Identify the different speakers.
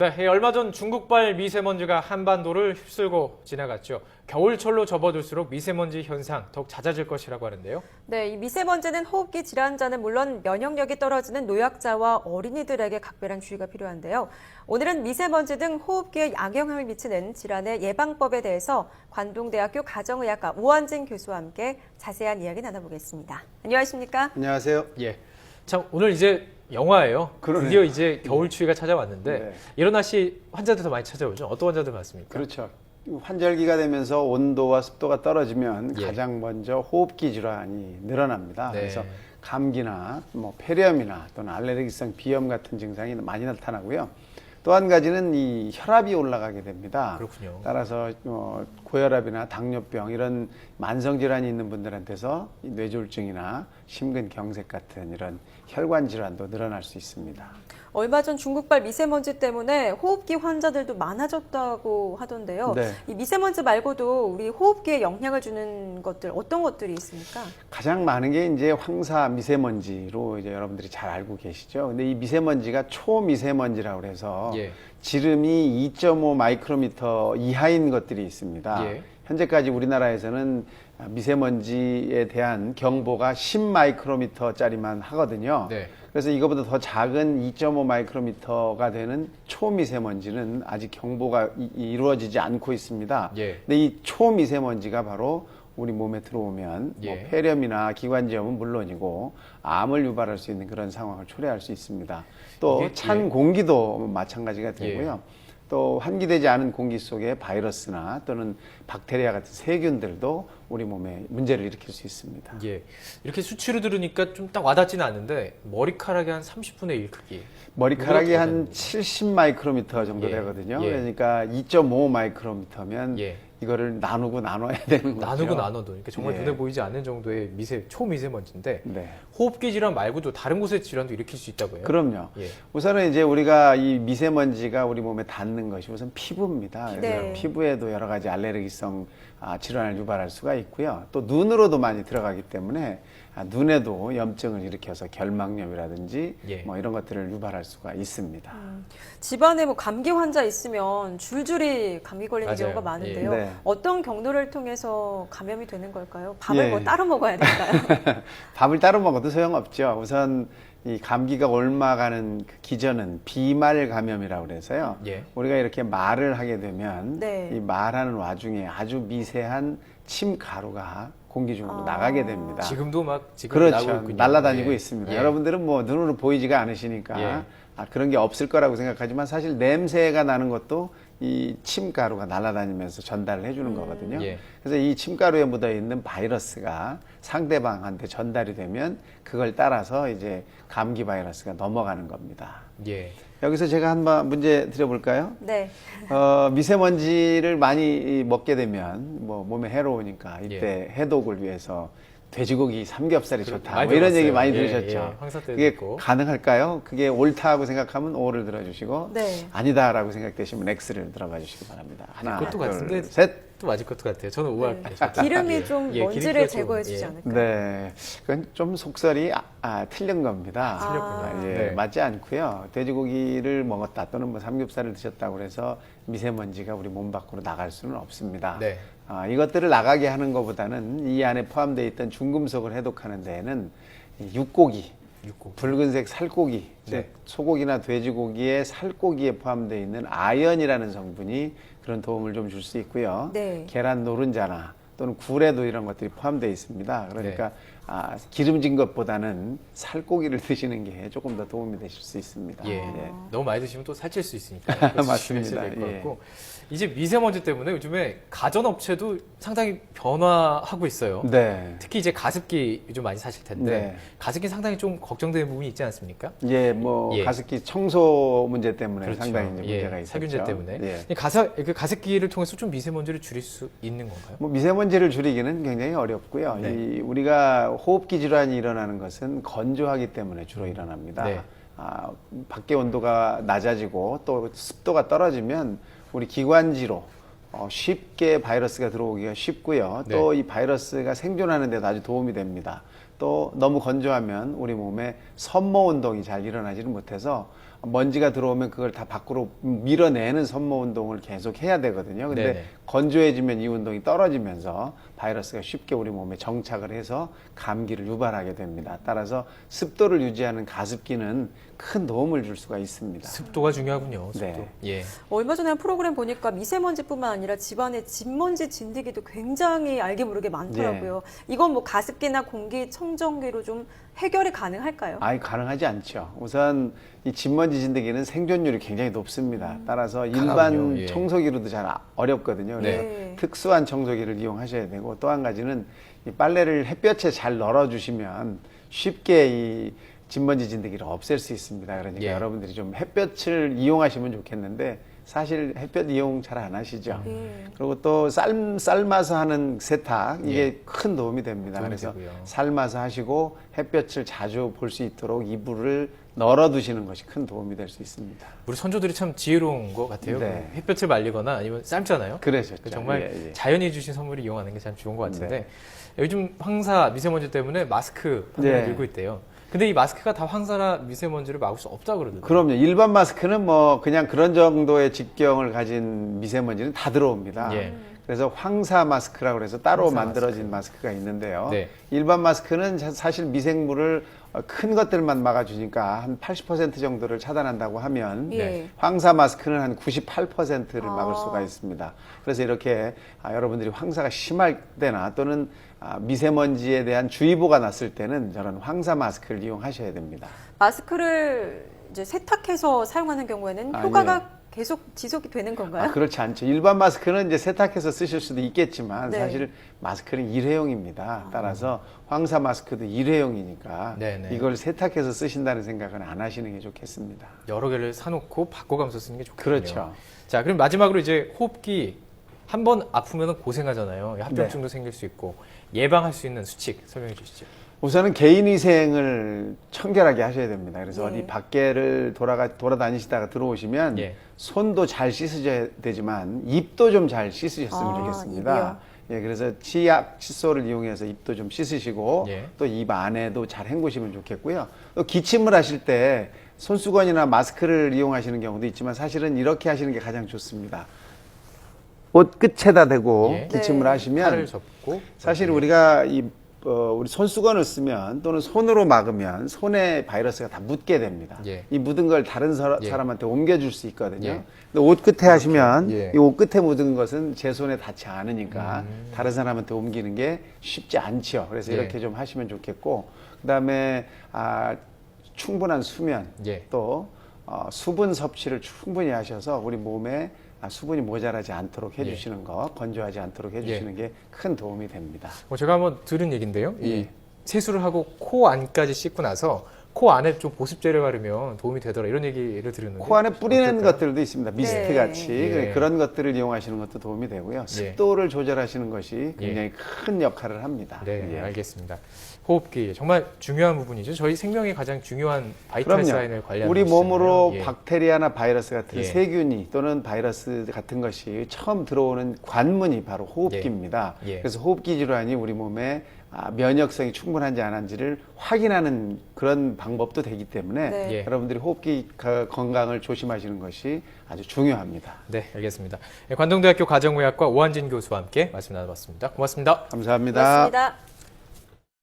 Speaker 1: 네, 얼마 전 중국발 미세먼지가 한반도를 휩쓸고 지나갔죠. 겨울철로 접어들수록 미세먼지 현상 더욱 잦아질 것이라고 하는데요.
Speaker 2: 네, 이 미세먼지는 호흡기 질환자는 물론 면역력이 떨어지는 노약자와 어린이들에게 각별한 주의가 필요한데요. 오늘은 미세먼지 등 호흡기에 악영향을 미치는 질환의 예방법에 대해서 관동대학교 가정의학과 오한진 교수와 함께 자세한 이야기 나눠보겠습니다. 안녕하십니까?
Speaker 3: 안녕하세요.
Speaker 1: 예, 참 오늘 이제 영화예요.
Speaker 3: 그러네요.
Speaker 1: 드디어 이제 겨울 추위가 찾아왔는데
Speaker 3: 네.
Speaker 1: 이런 날씨 환자들 더 많이 찾아오죠. 어떤 환자들 많습니까?
Speaker 3: 그렇죠. 환절기가 되면서 온도와 습도가 떨어지면
Speaker 1: 예.
Speaker 3: 가장 먼저 호흡기 질환이 늘어납니다.
Speaker 1: 네.
Speaker 3: 그래서 감기나 뭐 폐렴이나 또는 알레르기성 비염 같은 증상이 많이 나타나고요. 또 한 가지는 이 혈압이 올라가게 됩니다.
Speaker 1: 그렇군요.
Speaker 3: 따라서 고혈압이나 당뇨병 이런 만성 질환이 있는 분들한테서 이 뇌졸중이나 심근경색 같은 이런 혈관 질환도 늘어날 수 있습니다.
Speaker 2: 얼마 전 중국발 미세먼지 때문에 호흡기 환자들도 많아졌다고 하던데요.
Speaker 3: 네.
Speaker 2: 이 미세먼지 말고도 우리 호흡기에 영향을 주는 것들 어떤 것들이 있습니까?
Speaker 3: 가장 많은 게 이제 황사 미세먼지로 이제 여러분들이 잘 알고 계시죠. 근데 이 미세먼지가 초미세먼지라고 그래서
Speaker 1: 예.
Speaker 3: 지름이 2.5 마이크로미터 이하인 것들이 있습니다.
Speaker 1: 예.
Speaker 3: 현재까지 우리나라에서는 미세먼지에 대한 경보가 10 마이크로미터짜리만 하거든요.
Speaker 1: 네.
Speaker 3: 그래서 이거보다 더 작은 2.5 마이크로미터가 되는 초미세먼지는 아직 경보가 이루어지지 않고 있습니다.
Speaker 1: 예.
Speaker 3: 근데 이 초미세먼지가 바로 우리 몸에 들어오면
Speaker 1: 예.
Speaker 3: 뭐 폐렴이나 기관지염은 물론이고 암을 유발할 수 있는 그런 상황을 초래할 수 있습니다. 또
Speaker 1: 이게-
Speaker 3: 찬
Speaker 1: 예.
Speaker 3: 공기도 마찬가지가 되고요. 또 환기되지 않은 공기 속에 바이러스나 또는 박테리아 같은 세균들도 우리 몸에 문제를 일으킬 수 있습니다.
Speaker 1: 예, 이렇게 수치로 들으니까 좀 딱 와닿지는 않는데 머리카락의 한 30분의 1 크기.
Speaker 3: 머리카락이
Speaker 1: 이거보다 더
Speaker 3: 한
Speaker 1: 되는
Speaker 3: 70 마이크로미터 정도
Speaker 1: 예.
Speaker 3: 되거든요.
Speaker 1: 예.
Speaker 3: 그러니까 2.5 마이크로미터면
Speaker 1: 예.
Speaker 3: 이거를 나누고 나눠야 되는 거죠.
Speaker 1: 나누고 나눠도 그러니까 정말
Speaker 3: 예.
Speaker 1: 눈에 보이지 않는 정도의 초미세먼지인데
Speaker 3: 네.
Speaker 1: 호흡기 질환 말고도 다른 곳의 질환도 일으킬 수 있다고요?
Speaker 3: 그럼요.
Speaker 1: 예.
Speaker 3: 우선은 이제 우리가 이 미세먼지가 우리 몸에 닿는 것이 우선 피부입니다. 그래서
Speaker 2: 네.
Speaker 3: 피부에도 여러 가지 알레르기성 질환을 유발할 수가 있고요. 또 눈으로도 많이 들어가기 때문에 눈에도 염증을 일으켜서 결막염이라든지
Speaker 1: 예.
Speaker 3: 뭐 이런 것들을 유발할 수가 있습니다.
Speaker 2: 집안에 뭐 감기 환자 있으면 줄줄이 감기 걸리는
Speaker 1: 맞아요.
Speaker 2: 경우가 많은데요.
Speaker 3: 예. 네.
Speaker 2: 어떤 경로를 통해서 감염이 되는 걸까요? 밥을
Speaker 3: 예.
Speaker 2: 뭐 따로 먹어야 될까요?
Speaker 3: 밥을 따로 먹어도 소용없죠. 우선 이 감기가 옮아가는 그 기전은 비말 감염이라고 그래서요.
Speaker 1: 예.
Speaker 3: 우리가 이렇게 말을 하게 되면
Speaker 2: 네.
Speaker 3: 이 말하는 와중에 아주 미세한 침 가루가 공기 중으로
Speaker 2: 아.
Speaker 3: 나가게 됩니다.
Speaker 1: 지금도 막 지금 나오고
Speaker 3: 그렇죠.
Speaker 1: 있군요.
Speaker 3: 날아다니고
Speaker 1: 예.
Speaker 3: 있습니다.
Speaker 1: 예.
Speaker 3: 여러분들은 뭐 눈으로 보이지가 않으시니까
Speaker 1: 예.
Speaker 3: 그런 게 없을 거라고 생각하지만 사실 냄새가 나는 것도 이 침가루가 날아다니면서 전달을 해주는 거거든요.
Speaker 1: 예.
Speaker 3: 그래서 이 침가루에 묻어 있는 바이러스가 상대방한테 전달이 되면 그걸 따라서 이제 감기 바이러스가 넘어가는 겁니다.
Speaker 1: 예.
Speaker 3: 여기서 제가 한번 문제 드려볼까요?
Speaker 2: 네.
Speaker 3: 미세먼지를 많이 먹게 되면 뭐 몸에 해로우니까 이때 해독을 위해서 돼지고기 삼겹살이 좋다.
Speaker 1: 많이
Speaker 3: 뭐 이런
Speaker 1: 들어봤어요.
Speaker 3: 얘기 많이
Speaker 1: 예,
Speaker 3: 들으셨죠.
Speaker 1: 예. 황사 때도
Speaker 3: 그게
Speaker 1: 있고.
Speaker 3: 가능할까요? 그게 옳다고 생각하면 O를 들어주시고
Speaker 2: 네.
Speaker 3: 아니다라고 생각되시면 X를 들어봐 주시기 바랍니다. 하나,
Speaker 1: 그것도
Speaker 3: 둘,
Speaker 1: 같은데
Speaker 3: 셋.
Speaker 1: 또 맞을 것도 같아요. 저는 우할
Speaker 2: 네.
Speaker 1: 뻔했어요.
Speaker 2: 기름이
Speaker 1: 예.
Speaker 2: 좀
Speaker 1: 예,
Speaker 2: 먼지를
Speaker 1: 기름기가 좀,
Speaker 2: 제거해 주지
Speaker 1: 예.
Speaker 2: 않을까요?
Speaker 3: 네, 그건 좀 속설이 틀린 겁니다.
Speaker 1: 틀렸군요.
Speaker 3: 예,
Speaker 1: 네.
Speaker 3: 맞지 않고요. 돼지고기를 먹었다 또는 뭐 삼겹살을 드셨다고 해서 미세먼지가 우리 몸 밖으로 나갈 수는 없습니다.
Speaker 1: 네.
Speaker 3: 이것들을 나가게 하는 것보다는 이 안에 포함되어 있던 중금속을 해독하는 데에는 이 육고기, 붉은색 살코기,
Speaker 1: 네.
Speaker 3: 즉 소고기나 돼지고기의 살코기에 포함되어 있는 아연이라는 성분이 그런 도움을 좀 줄 수 있고요.
Speaker 2: 네.
Speaker 3: 계란 노른자나 또는 굴에도 이런 것들이 포함되어 있습니다. 그러니까
Speaker 1: 네.
Speaker 3: 기름진 것보다는 살코기를 드시는 게 조금 더 도움이 되실 수 있습니다.
Speaker 1: 예.
Speaker 3: 예.
Speaker 1: 너무 많이 드시면 또 살찔 수 있으니까
Speaker 3: 맞습니다.
Speaker 1: 될것
Speaker 3: 예.
Speaker 1: 같고 이제 미세먼지 때문에 요즘에 가전업체도 상당히 변화하고 있어요.
Speaker 3: 네.
Speaker 1: 특히 이제 가습기 요즘 많이 사실 텐데
Speaker 3: 네.
Speaker 1: 가습기 상당히 좀 걱정되는 부분이 있지 않습니까?
Speaker 3: 예, 뭐
Speaker 1: 예.
Speaker 3: 가습기 청소 문제 때문에
Speaker 1: 그렇죠.
Speaker 3: 상당히 이제
Speaker 1: 예,
Speaker 3: 문제가 있었죠.
Speaker 1: 살균제 때문에
Speaker 3: 예.
Speaker 1: 그 가습기를 통해서 좀 미세먼지를 줄일 수 있는 건가요?
Speaker 3: 뭐 미세먼지를 줄이기는 굉장히 어렵고요.
Speaker 1: 네.
Speaker 3: 우리가 호흡기 질환이 일어나는 것은 건조하기 때문에 주로 일어납니다.
Speaker 1: 네.
Speaker 3: 밖에 온도가 낮아지고 또 습도가 떨어지면 우리 기관지로 쉽게 바이러스가 들어오기가 쉽고요.
Speaker 1: 네.
Speaker 3: 또 이 바이러스가 생존하는 데도 아주 도움이 됩니다. 또 너무 건조하면 우리 몸에 섬모 운동이 잘 일어나지는 못해서 먼지가 들어오면 그걸 다 밖으로 밀어내는 손모 운동을 계속 해야 되거든요. 근데
Speaker 1: 네네.
Speaker 3: 건조해지면 이 운동이 떨어지면서 바이러스가 쉽게 우리 몸에 정착을 해서 감기를 유발하게 됩니다. 따라서 습도를 유지하는 가습기는 큰 도움을 줄 수가 있습니다.
Speaker 1: 습도가 중요하군요. 습도.
Speaker 3: 네.
Speaker 1: 예.
Speaker 2: 얼마 전에 한 프로그램 보니까 미세먼지뿐만 아니라 집안에 진먼지 진드기도 굉장히 알게 모르게 많더라고요. 이건 뭐 가습기나 공기청정기로 좀 해결이 가능할까요?
Speaker 3: 아예 가능하지 않죠. 우선 이 진먼지 진드기는 생존율이 굉장히 높습니다. 따라서 일반
Speaker 1: 강하군요. 예.
Speaker 3: 청소기로도 잘 어렵거든요. 그래서
Speaker 2: 네.
Speaker 3: 특수한 청소기를 이용하셔야 되고 또 한 가지는 이 빨래를 햇볕에 잘 널어주시면 쉽게 이 진먼지 진드기를 없앨 수 있습니다. 그러니까
Speaker 1: 예.
Speaker 3: 여러분들이 좀 햇볕을 이용하시면 좋겠는데 사실 햇볕 이용 잘 안 하시죠.
Speaker 2: 예.
Speaker 3: 그리고 또 삶아서 하는 세탁 이게
Speaker 1: 예.
Speaker 3: 큰 도움이 됩니다.
Speaker 1: 도움이
Speaker 3: 그래서
Speaker 1: 되고요.
Speaker 3: 삶아서 하시고 햇볕을 자주 볼 수 있도록 이불을 널어두시는 것이 큰 도움이 될 수 있습니다.
Speaker 1: 우리 선조들이 참 지혜로운 것 같아요.
Speaker 3: 네.
Speaker 1: 햇볕을 말리거나 아니면 삶잖아요.
Speaker 3: 그러셨죠.
Speaker 1: 정말
Speaker 3: 예, 예.
Speaker 1: 자연이 주신 선물을 이용하는 게 참 좋은 것 같은데
Speaker 3: 네.
Speaker 1: 요즘 황사 미세먼지 때문에 마스크 판매가
Speaker 3: 네.
Speaker 1: 늘고 있대요. 근데 이 마스크가 다 황사나 미세먼지를 막을 수 없다고 그러더라고요.
Speaker 3: 그럼요. 일반 마스크는 뭐 그냥 그런 정도의 직경을 가진 미세먼지는 다 들어옵니다.
Speaker 1: 예.
Speaker 3: 그래서 황사 마스크라고 해서 따로
Speaker 1: 황사
Speaker 3: 만들어진 마스크가 있는데요.
Speaker 1: 네.
Speaker 3: 일반 마스크는 사실 미생물을 큰 것들만 막아주니까 한 80% 정도를 차단한다고 하면
Speaker 2: 예.
Speaker 3: 황사 마스크는 한 98%를 막을
Speaker 2: 아.
Speaker 3: 수가 있습니다. 그래서 이렇게 여러분들이 황사가 심할 때나 또는 미세먼지에 대한 주의보가 났을 때는 저런 황사 마스크를 이용하셔야 됩니다.
Speaker 2: 마스크를 이제 세탁해서 사용하는 경우에는
Speaker 3: 아,
Speaker 2: 효과가 계속 지속이 되는 건가요?
Speaker 3: 그렇지 않죠. 일반 마스크는 이제 세탁해서 쓰실 수도 있겠지만
Speaker 2: 네.
Speaker 3: 사실 마스크는 일회용입니다. 따라서 황사 마스크도 일회용이니까
Speaker 1: 네네.
Speaker 3: 이걸 세탁해서 쓰신다는 생각은 안 하시는 게 좋겠습니다.
Speaker 1: 여러 개를 사놓고 바꿔가면서 쓰는 게 좋겠네요.
Speaker 3: 그렇죠.
Speaker 1: 자, 그럼 마지막으로 이제 호흡기 한 번 아프면 고생하잖아요. 합병증도 생길 수 있고 예방할 수 있는 수칙 설명해 주시죠.
Speaker 3: 우선은 개인위생을 청결하게 하셔야 됩니다. 그래서
Speaker 2: 네.
Speaker 3: 어디 밖에를 돌아다니시다가 들어오시면
Speaker 1: 예.
Speaker 3: 손도 잘 씻으셔야 되지만 입도 좀 잘 씻으셨으면
Speaker 2: 아,
Speaker 3: 좋겠습니다. 예, 그래서 치약, 칫솔을 이용해서 입도 좀 씻으시고
Speaker 1: 예.
Speaker 3: 또 입 안에도 잘 헹구시면 좋겠고요. 또 기침을 하실 때 손수건이나 마스크를 이용하시는 경우도 있지만 사실은 이렇게 하시는 게 가장 좋습니다. 옷 끝에다 대고
Speaker 1: 예.
Speaker 3: 기침을
Speaker 2: 네.
Speaker 3: 하시면
Speaker 1: 팔을 접고
Speaker 3: 사실 우리가 우리 손수건을 쓰면 또는 손으로 막으면 손에 바이러스가 다 묻게 됩니다.
Speaker 1: 예.
Speaker 3: 이 묻은 걸 다른
Speaker 1: 예.
Speaker 3: 사람한테 옮겨줄 수 있거든요.
Speaker 1: 예.
Speaker 3: 근데 옷 끝에 하시면
Speaker 1: 예.
Speaker 3: 이 옷 끝에 묻은 것은 제 손에 닿지 않으니까 다른 사람한테 옮기는 게 쉽지 않죠. 그래서
Speaker 1: 예.
Speaker 3: 이렇게 좀 하시면 좋겠고 그다음에 충분한 수면
Speaker 1: 예.
Speaker 3: 또 수분 섭취를 충분히 하셔서 우리 몸에 수분이 모자라지 않도록 해주시는 거, 건조하지 않도록 해주시는 게 큰 도움이 됩니다.
Speaker 1: 제가 한번 들은 얘기인데요. 이
Speaker 3: 예.
Speaker 1: 세수를 하고 코 안까지 씻고 나서 코 안에 좀 보습제를 바르면 도움이 되더라 이런 얘기를 들었는데
Speaker 3: 코 안에 뿌리는
Speaker 1: 어떨까요?
Speaker 3: 것들도 있습니다. 미스트
Speaker 2: 네.
Speaker 3: 같이
Speaker 1: 예.
Speaker 3: 그런 것들을 이용하시는 것도 도움이 되고요. 습도를 조절하시는 것이 굉장히 큰 역할을 합니다.
Speaker 1: 네,
Speaker 3: 예.
Speaker 1: 알겠습니다. 호흡기 정말 중요한 부분이죠. 저희 생명에 가장 중요한 바이탈
Speaker 3: 그럼요.
Speaker 1: 사인을 관리하는
Speaker 3: 우리
Speaker 1: 것이잖아요.
Speaker 3: 몸으로
Speaker 1: 예.
Speaker 3: 박테리아나 바이러스 같은
Speaker 1: 예.
Speaker 3: 세균이 또는 바이러스 같은 것이 처음 들어오는 관문이 바로 호흡기입니다.
Speaker 1: 예.
Speaker 3: 그래서 호흡기 질환이 우리 몸에 면역성이 충분한지 안 한지를 확인하는 그런 방법도 되기 때문에
Speaker 2: 네.
Speaker 1: 예.
Speaker 3: 여러분들이 호흡기 건강을 조심하시는 것이 아주 중요합니다.
Speaker 1: 네, 알겠습니다. 관동대학교 가정의학과 오한진 교수와 함께 말씀 나눠봤습니다. 고맙습니다.
Speaker 3: 감사합니다.
Speaker 2: 고맙습니다.